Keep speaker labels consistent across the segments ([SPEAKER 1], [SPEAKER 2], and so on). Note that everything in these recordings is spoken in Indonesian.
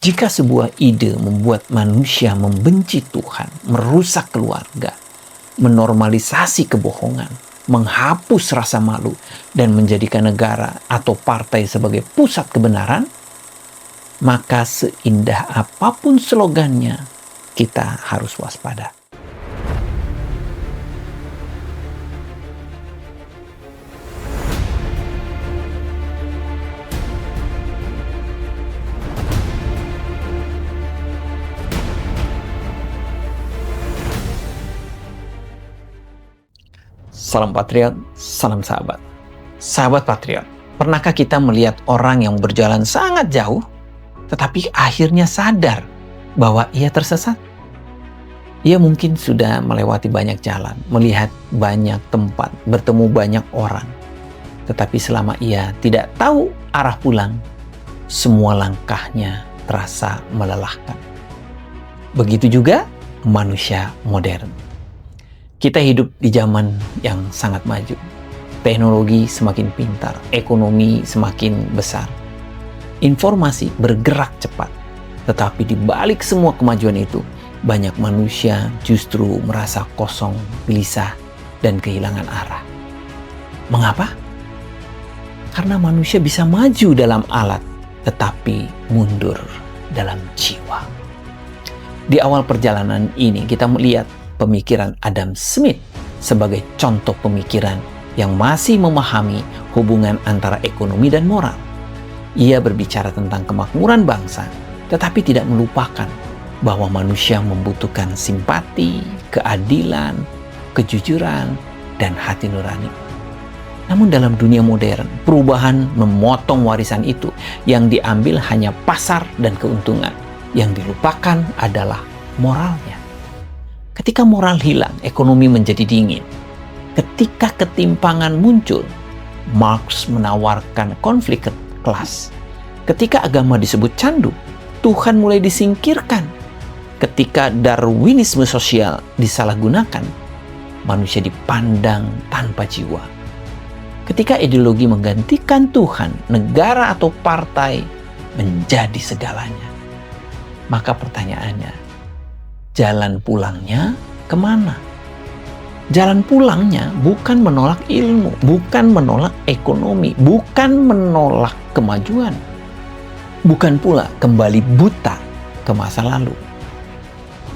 [SPEAKER 1] Jika sebuah ide membuat manusia membenci Tuhan, merusak keluarga, menormalisasi kebohongan, menghapus rasa malu, dan menjadikan negara atau partai sebagai pusat kebenaran, maka seindah apapun slogannya, kita harus waspada. Salam Patriot, salam sahabat. Sahabat Patriot, pernahkah kita melihat orang yang berjalan sangat jauh, tetapi akhirnya sadar bahwa ia tersesat? Ia mungkin sudah melewati banyak jalan, melihat banyak tempat, bertemu banyak orang. Tetapi selama ia tidak tahu arah pulang, semua langkahnya terasa melelahkan. Begitu juga manusia modern. Kita hidup di zaman yang sangat maju. Teknologi semakin pintar, ekonomi semakin besar. Informasi bergerak cepat. Tetapi di balik semua kemajuan itu, banyak manusia justru merasa kosong, gelisah, dan kehilangan arah. Mengapa? Karena manusia bisa maju dalam alat, tetapi mundur dalam jiwa. Di awal perjalanan ini kita melihat pemikiran Adam Smith sebagai contoh pemikiran yang masih memahami hubungan antara ekonomi dan moral. Ia berbicara tentang kemakmuran bangsa, tetapi tidak melupakan bahwa manusia membutuhkan simpati, keadilan, kejujuran, dan hati nurani. Namun dalam dunia modern, perubahan memotong warisan itu. Yang diambil hanya pasar dan keuntungan. Yang dilupakan adalah moralnya. Ketika moral hilang, ekonomi menjadi dingin. Ketika ketimpangan muncul, Marx menawarkan konflik kelas. Ketika agama disebut candu, Tuhan mulai disingkirkan. Ketika Darwinisme sosial disalahgunakan, manusia dipandang tanpa jiwa. Ketika ideologi menggantikan Tuhan, negara atau partai menjadi segalanya. Maka pertanyaannya, jalan pulangnya kemana? Jalan pulangnya bukan menolak ilmu, bukan menolak ekonomi, bukan menolak kemajuan, bukan pula kembali buta ke masa lalu.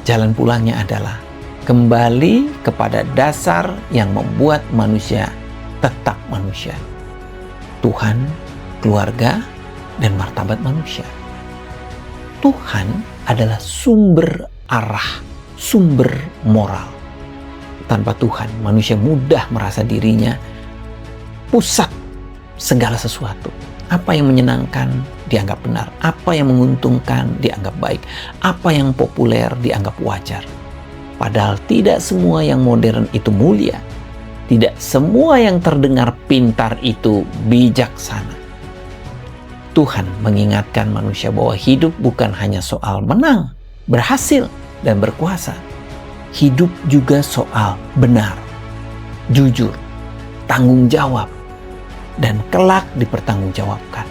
[SPEAKER 1] Jalan pulangnya adalah kembali kepada dasar yang membuat manusia tetap manusia. Tuhan, keluarga, dan martabat manusia. Tuhan adalah sumber arah, sumber moral. Tanpa Tuhan, manusia mudah merasa dirinya pusat segala sesuatu. Apa yang menyenangkan dianggap benar, apa yang menguntungkan dianggap baik, apa yang populer dianggap wajar. Padahal tidak semua yang modern itu mulia. Tidak semua yang terdengar pintar itu bijaksana. Tuhan mengingatkan manusia bahwa hidup bukan hanya soal menang, berhasil, dan berkuasa. Hidup juga soal benar, jujur, tanggung jawab, dan kelak dipertanggungjawabkan.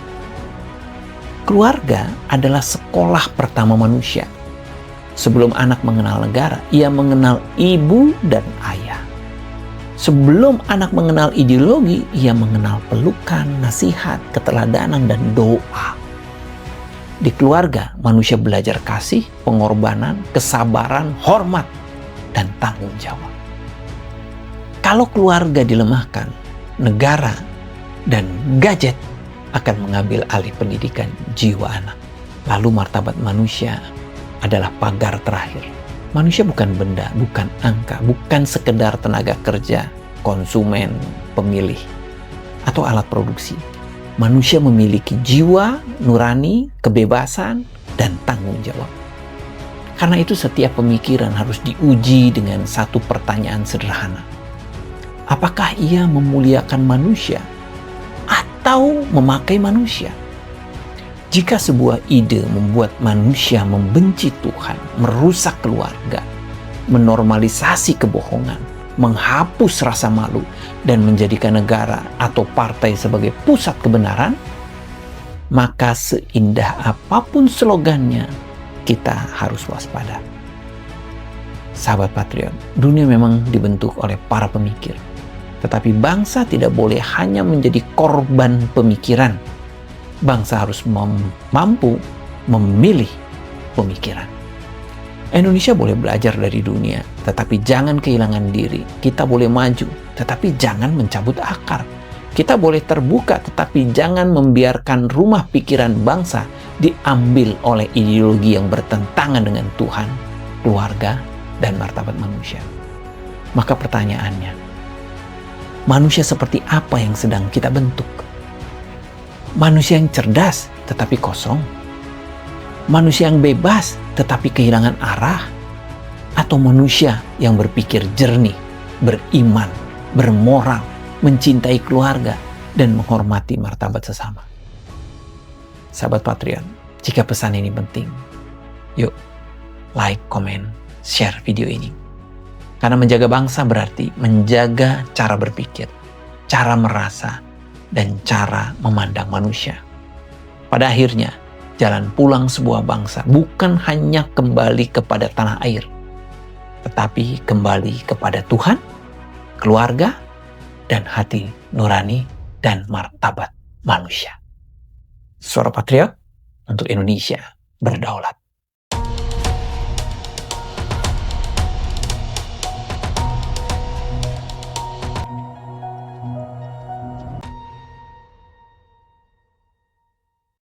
[SPEAKER 1] Keluarga adalah sekolah pertama manusia. Sebelum anak mengenal negara, ia mengenal ibu dan ayah. Sebelum anak mengenal ideologi, ia mengenal pelukan, nasihat, keteladanan, dan doa. Di keluarga, manusia belajar kasih, pengorbanan, kesabaran, hormat, dan tanggung jawab. Kalau keluarga dilemahkan, negara dan gadget akan mengambil alih pendidikan jiwa anak. Lalu martabat manusia adalah pagar terakhir. Manusia bukan benda, bukan angka, bukan sekedar tenaga kerja, konsumen, pemilih, atau alat produksi. Manusia memiliki jiwa, nurani, kebebasan, dan tanggung jawab. Karena itu setiap pemikiran harus diuji dengan satu pertanyaan sederhana. Apakah ia memuliakan manusia atau memakai manusia? Jika sebuah ide membuat manusia membenci Tuhan, merusak keluarga, menormalisasi kebohongan, menghapus rasa malu, dan menjadikan negara atau partai sebagai pusat kebenaran, maka seindah apapun slogannya, kita harus waspada. Sahabat Patriot, dunia memang dibentuk oleh para pemikir. Tetapi bangsa tidak boleh hanya menjadi korban pemikiran. Bangsa harus mampu memilih pemikiran. Indonesia boleh belajar dari dunia, tetapi jangan kehilangan diri. Kita boleh maju, tetapi jangan mencabut akar. Kita boleh terbuka, tetapi jangan membiarkan rumah pikiran bangsa diambil oleh ideologi yang bertentangan dengan Tuhan, keluarga, dan martabat manusia. Maka pertanyaannya, manusia seperti apa yang sedang kita bentuk? Manusia yang cerdas, tetapi kosong? Manusia yang bebas, tetapi kehilangan arah? Atau manusia yang berpikir jernih, beriman, bermoral, mencintai keluarga, dan menghormati martabat sesama? Sahabat Patriot, jika pesan ini penting, yuk like, comment, share video ini. Karena menjaga bangsa berarti menjaga cara berpikir, cara merasa, dan cara memandang manusia. Pada akhirnya, jalan pulang sebuah bangsa bukan hanya kembali kepada tanah air, tetapi kembali kepada Tuhan, keluarga, dan hati nurani dan martabat manusia. Suara Patriot untuk Indonesia berdaulat.